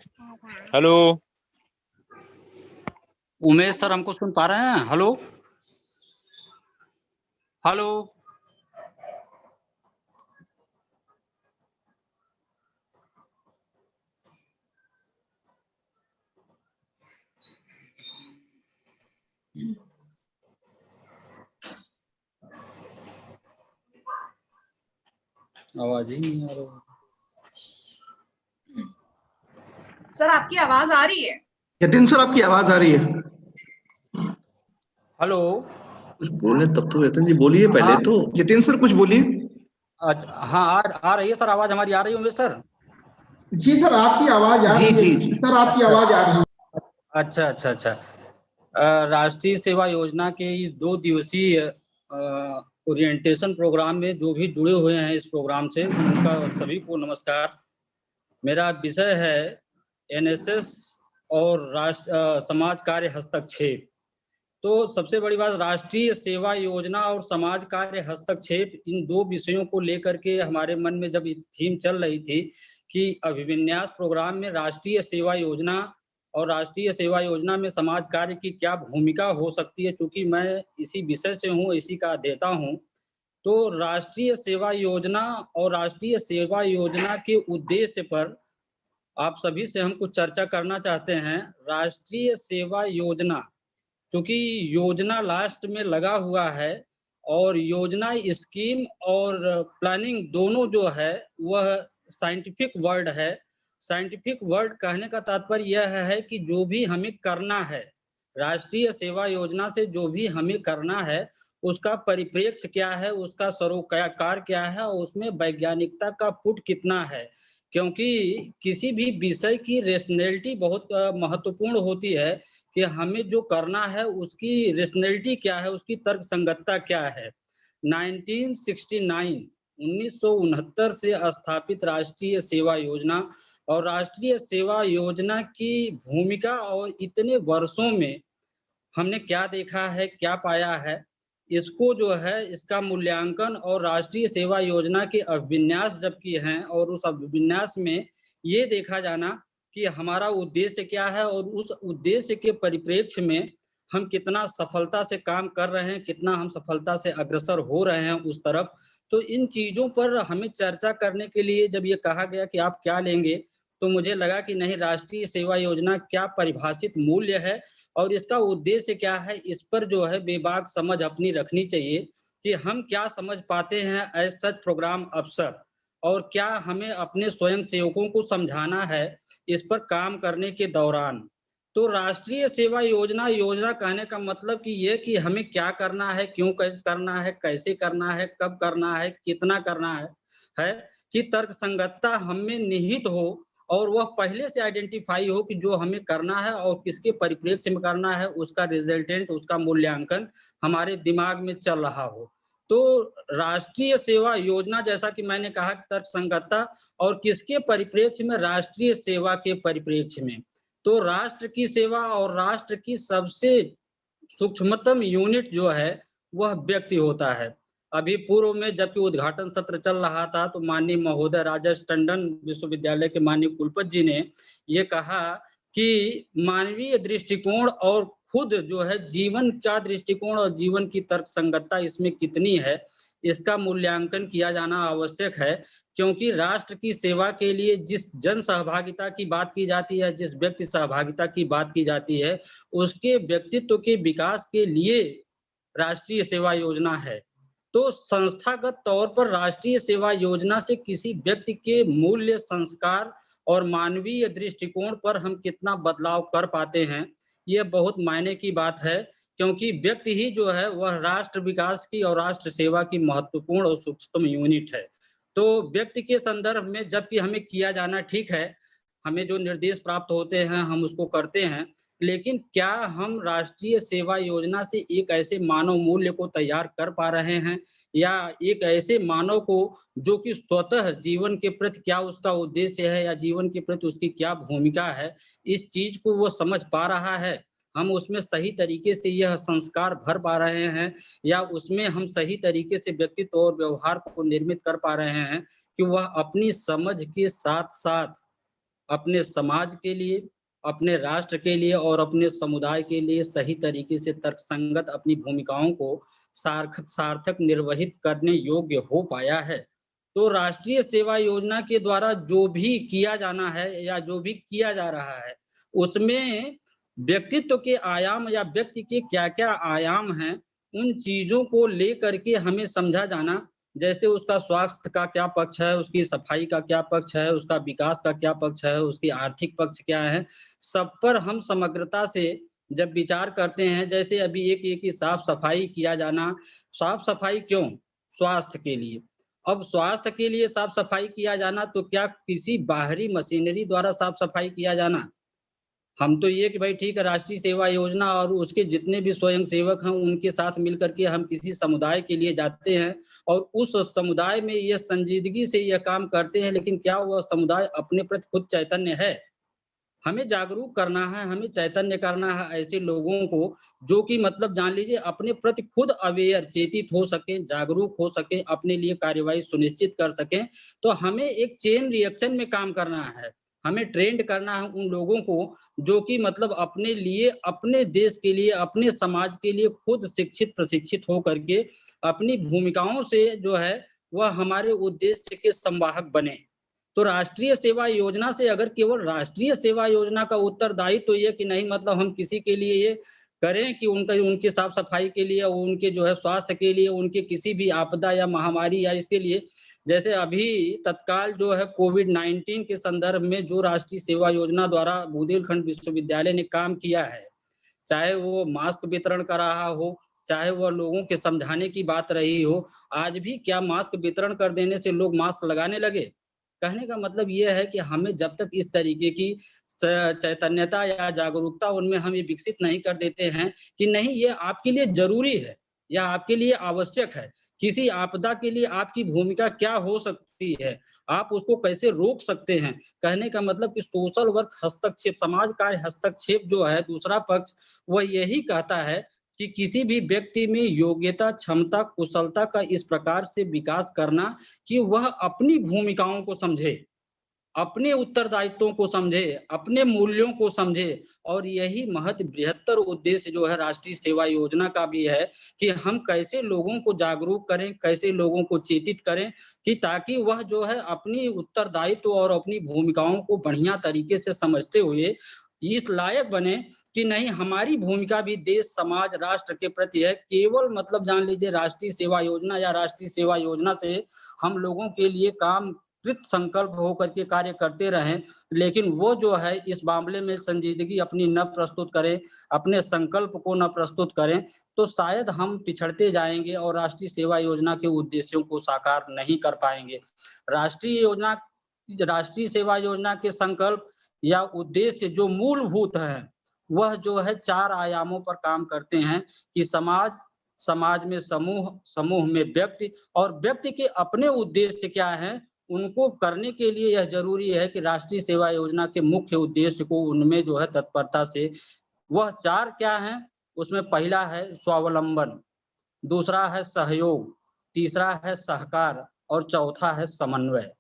Hello. Umesh sir हमको सुन पा रहे हैं? Hello hello. आवाज ही नहीं आ रही। सर आपकी आवाज आ रही है? यतीन सर आपकी आवाज आ रही है। हेलो। कुछ बोले तब तो यतीन जी बोलिए पहले। तो यतीन सर कुछ बोलिए। अच्छा हाँ आ रही है सर, आवाज हमारी आ रही है उमेश सर? जी सर आपकी आवाज आ रही है। जी। सर आपकी आवाज आ रही है। अच्छा। राष्ट्रीय सेवा योजना के इस 2 दिवसीय ओरिएंटेशन प्रोग्राम में जो भी जुड़े हुए हैं इस प्रोग्राम से, उनका सभी को नमस्कार। मेरा विषय है एनएसएस और समाज कार्य हस्तक्षेप। तो सबसे बड़ी बात, राष्ट्रीय सेवा योजना और समाज कार्य हस्तक्षेप, इन 2 विषयों को लेकर के हमारे मन में जब थीम चल रही थी कि अभिविन्यास प्रोग्राम में राष्ट्रीय सेवा योजना और राष्ट्रीय सेवा योजना में समाज कार्य की क्या भूमिका हो सकती है, क्योंकि मैं इसी विषय से हूँ, इसी का अध्येता हूँ। तो राष्ट्रीय सेवा योजना और राष्ट्रीय सेवा योजना के उद्देश्य पर आप सभी से हम कुछ चर्चा करना चाहते हैं। राष्ट्रीय सेवा योजना, क्योंकि योजना लास्ट में लगा हुआ है और योजना स्कीम और प्लानिंग दोनों जो है वह साइंटिफिक वर्ड है। साइंटिफिक वर्ड कहने का तात्पर्य यह है कि जो भी हमें करना है, राष्ट्रीय सेवा योजना से जो भी हमें करना है उसका परिप्रेक्ष्य क्या है, उसका सरोकार क्या है और उसमें वैज्ञानिकता का पुट कितना है। क्योंकि किसी भी विषय की रेशनैलिटी बहुत महत्वपूर्ण होती है कि हमें जो करना है उसकी रेशनैलिटी क्या है, उसकी तर्क संगतता क्या है। 1969 से स्थापित राष्ट्रीय सेवा योजना और राष्ट्रीय सेवा योजना की भूमिका और इतने वर्षों में हमने क्या देखा है, क्या पाया है, इसको जो है इसका मूल्यांकन और राष्ट्रीय सेवा योजना के अभिविन्यास जब किए हैं और उस अभिविन्यास में ये देखा जाना कि हमारा उद्देश्य क्या है और उस उद्देश्य के परिप्रेक्ष्य में हम कितना सफलता से काम कर रहे हैं, कितना हम सफलता से अग्रसर हो रहे हैं उस तरफ। तो इन चीजों पर हमें चर्चा करने के लिए जब ये कहा गया कि आप क्या लेंगे, तो मुझे लगा कि नहीं, राष्ट्रीय सेवा योजना क्या परिभाषित मूल्य है और इसका उद्देश्य क्या है, इस पर जो है बेबाक समझ अपनी रखनी चाहिए कि हम क्या समझ पाते हैं एज सच प्रोग्राम अफसर, और क्या हमें अपने स्वयं सेवकों को समझाना है इस पर काम करने के दौरान। तो राष्ट्रीय सेवा योजना कहने का मतलब कि ये कि हमें क्या करना है, क्यों करना है, कैसे करना है, कब करना है, कितना करना है कि तर्क संगतता हमें निहित हो और वह पहले से आइडेंटिफाई हो कि जो हमें करना है और किसके परिप्रेक्ष्य में करना है, उसका रिजल्टेंट, उसका मूल्यांकन हमारे दिमाग में चल रहा हो। तो राष्ट्रीय सेवा योजना, जैसा कि मैंने कहा, तर्क संगतता और किसके परिप्रेक्ष्य में, राष्ट्रीय सेवा के परिप्रेक्ष्य में। तो राष्ट्र की सेवा और राष्ट्र की सबसे सूक्ष्मतम यूनिट जो है वह व्यक्ति होता है। अभी पूर्व में जबकि उद्घाटन सत्र चल रहा था तो माननीय महोदय राजेश टंडन विश्वविद्यालय के माननीय कुलपति जी ने ये कहा कि मानवीय दृष्टिकोण और खुद जो है जीवन का दृष्टिकोण और जीवन की तर्क संगतता इसमें कितनी है, इसका मूल्यांकन किया जाना आवश्यक है। क्योंकि राष्ट्र की सेवा के लिए जिस जन सहभागिता की बात की जाती है, जिस व्यक्ति सहभागिता की बात की जाती है, उसके व्यक्तित्व के विकास के लिए राष्ट्रीय सेवा योजना है। तो संस्थागत तौर पर राष्ट्रीय सेवा योजना से किसी व्यक्ति के मूल्य, संस्कार और मानवीय दृष्टिकोण पर हम कितना बदलाव कर पाते हैं, ये बहुत मायने की बात है। क्योंकि व्यक्ति ही जो है वह राष्ट्र विकास की और राष्ट्र सेवा की महत्वपूर्ण और सूक्ष्म यूनिट है। तो व्यक्ति के संदर्भ में जबकि हमें किया जाना ठीक है, हमें जो निर्देश प्राप्त होते हैं हम उसको करते हैं, लेकिन क्या हम राष्ट्रीय सेवा योजना से एक ऐसे मानव मूल्य को तैयार कर पा रहे हैं, या एक ऐसे मानव को जो कि स्वतः जीवन के प्रति क्या उसका उद्देश्य है या जीवन के प्रति उसकी क्या भूमिका है, इस चीज को वो समझ पा रहा है, हम उसमें सही तरीके से यह संस्कार भर पा रहे हैं, या उसमें हम सही तरीके से व्यक्तित्व और व्यवहार को निर्मित कर पा रहे हैं कि वह अपनी समझ के साथ साथ अपने समाज के लिए, अपने राष्ट्र के लिए और अपने समुदाय के लिए सही तरीके से तर्कसंगत अपनी भूमिकाओं को सार्थक निर्वहित करने योग्य हो पाया है। तो राष्ट्रीय सेवा योजना के द्वारा जो भी किया जाना है या जो भी किया जा रहा है, उसमें व्यक्तित्व के आयाम या व्यक्ति के क्या-क्या आयाम हैं, उन चीज़ों को लेकर के हमें समझा जाना, जैसे उसका स्वास्थ्य का क्या पक्ष है, उसकी सफाई का क्या पक्ष है, उसका विकास का क्या पक्ष है, उसकी आर्थिक पक्ष क्या है, सब पर हम समग्रता से जब विचार करते हैं, जैसे अभी एक की साफ-सफाई किया जाना, साफ-सफाई क्यों? स्वास्थ्य के लिए। अब स्वास्थ्य के लिए साफ-सफाई किया जाना, तो क्या किसी बाहरी मशीनरी द्वारा साफ-सफाई किया जाना? हम तो ये कि भाई ठीक है, राष्ट्रीय सेवा योजना और उसके जितने भी स्वयं सेवक हैं, उनके साथ मिलकर के हम किसी समुदाय के लिए जाते हैं और उस समुदाय में ये संजीदगी से यह काम करते हैं, लेकिन क्या वह समुदाय अपने प्रति खुद चैतन्य है? हमें जागरूक करना है, हमें चैतन्य करना है ऐसे लोगों को, जो कि मतलब जान लीजिए अपने प्रति खुद अवेयर, चेतित हो सकें, जागरूक हो सकें, अपने लिए कार्यवाही सुनिश्चित कर सकें। तो हमें एक चेन रिएक्शन में काम करना है। हमें ट्रेंड करना है उन लोगों को, जो कि मतलब अपने लिए, अपने देश के लिए, अपने समाज के लिए खुद शिक्षित, प्रशिक्षित हो करके अपनी भूमिकाओं से जो है, वह हमारे उद्देश्य के संवाहक बने। तो राष्ट्रीय सेवा योजना से अगर केवल राष्ट्रीय सेवा योजना का उत्तरदायित्व तो ये कि नहीं मतलब हम किसी के लिए ये करें कि उनके साफ-सफाई के लिए, उनके जो है स्वास्थ्य के लिए, उनके किसी भी आपदा या महामारी या इसके लिए, जैसे अभी तत्काल जो है कोविड-19 के संदर्भ में जो राष्ट्रीय सेवा योजना द्वारा बुंदेलखंड विश्वविद्यालय ने काम किया है, चाहे वो मास्क वितरण कर रहा हो, चाहे वह लोगों के समझाने की बात रही हो, आज भी क्या मास्क वितरण कर देने से लोग मास्क लगाने लगे? कहने का मतलब ये है कि हमें जब तक इस तरीके की चैतन्यता या जागरूकता उनमें हम ये विकसित नहीं कर देते हैं कि नहीं ये आपके लिए ज़रूरी है या आपके लिए आवश्यक है। किसी आपदा के लिए आपकी भूमिका क्या हो सकती है? आप उसको कैसे रोक सकते हैं? कहने का मतलब कि सोशल वर्क हस्तक्षेप, समाज कार्य हस्तक्षेप जो है दूसरा पक्ष, वह यही कहता है कि किसी भी व्यक्ति में योग्यता, क्षमता, कुशलता का इस प्रकार से विकास करना कि वह अपनी भूमिकाओं को समझे, अपने उत्तरदायित्वों को समझे, अपने मूल्यों को समझे और यही बृहत्तर उद्देश्य जो है राष्ट्रीय सेवा योजना का भी है कि हम कैसे लोगों को जागरूक करें, कैसे लोगों को चेतित करें कि ताकि वह जो है अपनी उत्तरदायित्व और अपनी भूमिकाओं को बढ़िया तरीके से समझते हुए इस लायक बने कि नहीं हमारी भूमिका भी देश, समाज, राष्ट्र के प्रति है। केवल मतलब जान लीजिए राष्ट्रीय सेवा योजना या राष्ट्रीय सेवा योजना से हम लोगों के लिए काम कृत संकल्प होकर के कार्य करते रहें, लेकिन वो जो है इस मामले में संजीदगी अपनी न प्रस्तुत करें, अपने संकल्प को न प्रस्तुत करें, तो शायद हम पिछड़ते जाएँगे और राष्ट्रीय सेवा योजना के उद्देश्यों को साकार नहीं कर पाएँगे। राष्ट्रीय सेवा योजना के संकल्प या उद्देश्य जो मूलभूत हैं, वह जो है 4 आयामों पर काम करते हैं कि समाज में समूह, समूह में व्यक्ति और व्यक्ति के अपने उद्देश्य क्या हैं, उनको करने के लिए यह ज़रूरी है कि राष्ट्रीय सेवा योजना के मुख्य उद्देश्य को उनमें जो है तत्परता से वह 4 क्या हैं, उसमें पहला है स्वावलंबन, दूसरा है सहयोग, तीसरा है सहकार और चौथा है समन्वय।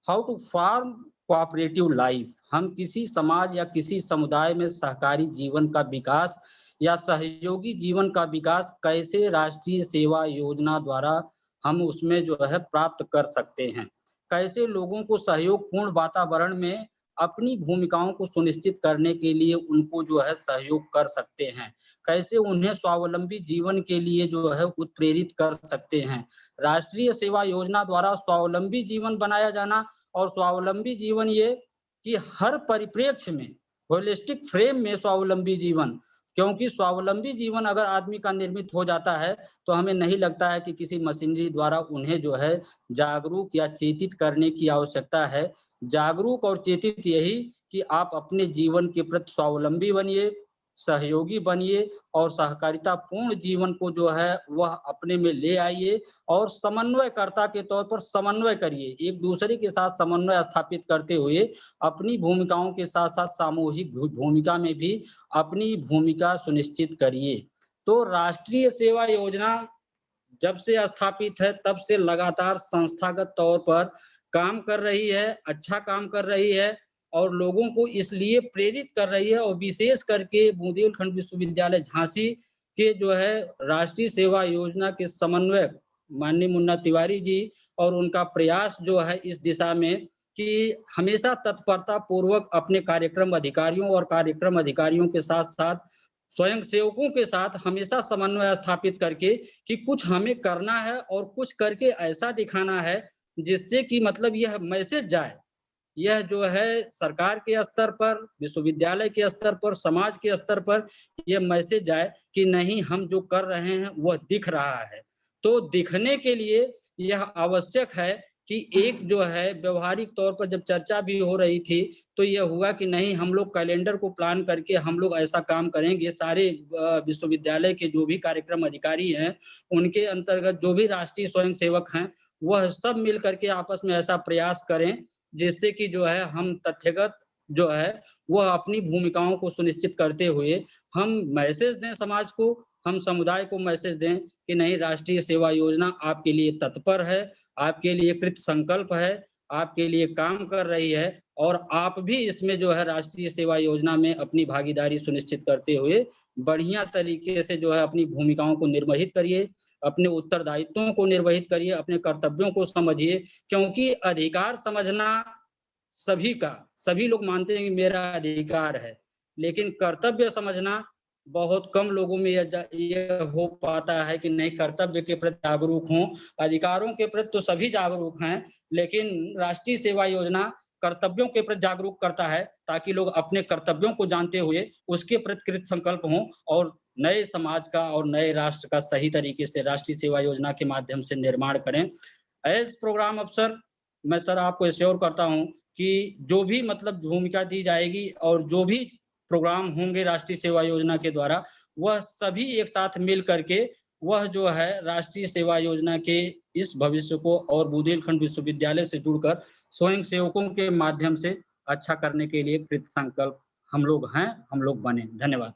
How to form cooperative life, हम किसी समाज या किसी समुदाय में सहकारी जीवन का विकास या सहयोगी जीवन का विकास कैसे राष्ट्रीय सेवा योजना द्वारा हम उसमें जो है प्राप्त कर सकते हैं, कैसे लोगों को सहयोगपूर्ण वातावरण में अपनी भूमिकाओं को सुनिश्चित करने के लिए उनको जो है सहयोग कर सकते हैं, कैसे उन्हें स्वावलंबी जीवन के लिए जो है उत्प्रेरित कर सकते हैं। राष्ट्रीय सेवा योजना द्वारा स्वावलंबी जीवन बनाया जाना और स्वावलंबी जीवन ये कि हर परिप्रेक्ष्य में होलिस्टिक फ्रेम में स्वावलंबी जीवन, क्योंकि स्वावलंबी जीवन अगर आदमी का निर्मित हो जाता है तो हमें नहीं लगता है कि किसी मशीनरी द्वारा उन्हें जो है जागरूक या चेतित करने की आवश्यकता है। जागरूक और चेतित यही कि आप अपने जीवन के प्रति स्वावलंबी बनिए, सहयोगी बनिए और सहकारिता पूर्ण जीवन को जो है वह अपने में ले आइए और समन्वयकर्ता के तौर पर समन्वय करिए, एक दूसरे के साथ समन्वय स्थापित करते हुए अपनी भूमिकाओं के साथ साथ सामूहिक भूमिका में भी अपनी भूमिका सुनिश्चित करिए। तो राष्ट्रीय सेवा योजना जब से स्थापित है तब से लगातार संस्थागत तौर पर काम कर रही है, अच्छा काम कर रही है और लोगों को इसलिए प्रेरित कर रही है। और विशेष करके बुंदेलखंड विश्वविद्यालय झांसी के जो है राष्ट्रीय सेवा योजना के समन्वयक माननीय मुन्ना तिवारी जी और उनका प्रयास जो है इस दिशा में कि हमेशा तत्परता पूर्वक अपने कार्यक्रम अधिकारियों और कार्यक्रम अधिकारियों के साथ साथ स्वयं सेवकों के साथ हमेशा समन्वय स्थापित करके कि कुछ हमें करना है और कुछ करके ऐसा दिखाना है जिससे कि मतलब यह मैसेज जाए, यह जो है सरकार के स्तर पर, विश्वविद्यालय के स्तर पर, समाज के स्तर पर यह मैसेज जाए कि नहीं, हम जो कर रहे हैं वह दिख रहा है। तो दिखने के लिए यह आवश्यक है कि एक जो है व्यवहारिक तौर पर जब चर्चा भी हो रही थी तो यह हुआ कि नहीं, हम लोग कैलेंडर को प्लान करके हम लोग ऐसा काम करेंगे। सारे विश्वविद्यालय के जो भी कार्यक्रम अधिकारी हैं उनके अंतर्गत जो भी राष्ट्रीय स्वयं सेवक हैं वह सब मिल करके आपस में ऐसा प्रयास करें जिससे कि जो है हम तथ्यगत जो है वह अपनी भूमिकाओं को सुनिश्चित करते हुए हम मैसेज दें समाज को, हम समुदाय को मैसेज दें कि नहीं, राष्ट्रीय सेवा योजना आपके लिए तत्पर है, आपके लिए कृत संकल्प है, आपके लिए काम कर रही है और आप भी इसमें जो है राष्ट्रीय सेवा योजना में अपनी भागीदारी सुनिश्चित करते हुए बढ़िया तरीके से जो है अपनी भूमिकाओं को निर्वहित करिए, अपने उत्तरदायित्वों को निर्वहित करिए, अपने कर्तव्यों को समझिए। क्योंकि अधिकार समझना सभी का, सभी लोग मानते हैं कि मेरा अधिकार है, लेकिन कर्तव्य समझना बहुत कम लोगों में यह हो पाता है कि नहीं, कर्तव्य के प्रति जागरूक हों। अधिकारों के प्रति तो सभी जागरूक हैं, लेकिन राष्ट्रीय सेवा योजना कर्तव्यों के प्रति जागरूक करता है ताकि लोग अपने कर्तव्यों को जानते हुए उसके प्रति कृत संकल्प हों और नए समाज का और नए राष्ट्र का सही तरीके से राष्ट्रीय सेवा योजना के माध्यम से निर्माण करें। एज प्रोग्राम अफसर मैं सर आपको एश्योर करता हूं कि जो भी मतलब भूमिका दी जाएगी और जो भी प्रोग्राम होंगे राष्ट्रीय सेवा योजना के द्वारा, वह सभी एक साथ मिल करके वह जो है राष्ट्रीय सेवा योजना के इस भविष्य को और बुंदेलखंड विश्वविद्यालय से जुड़कर स्वयं सेवकों के माध्यम से अच्छा करने के लिए कृत संकल्प हम लोग हैं, हम लोग बने। धन्यवाद।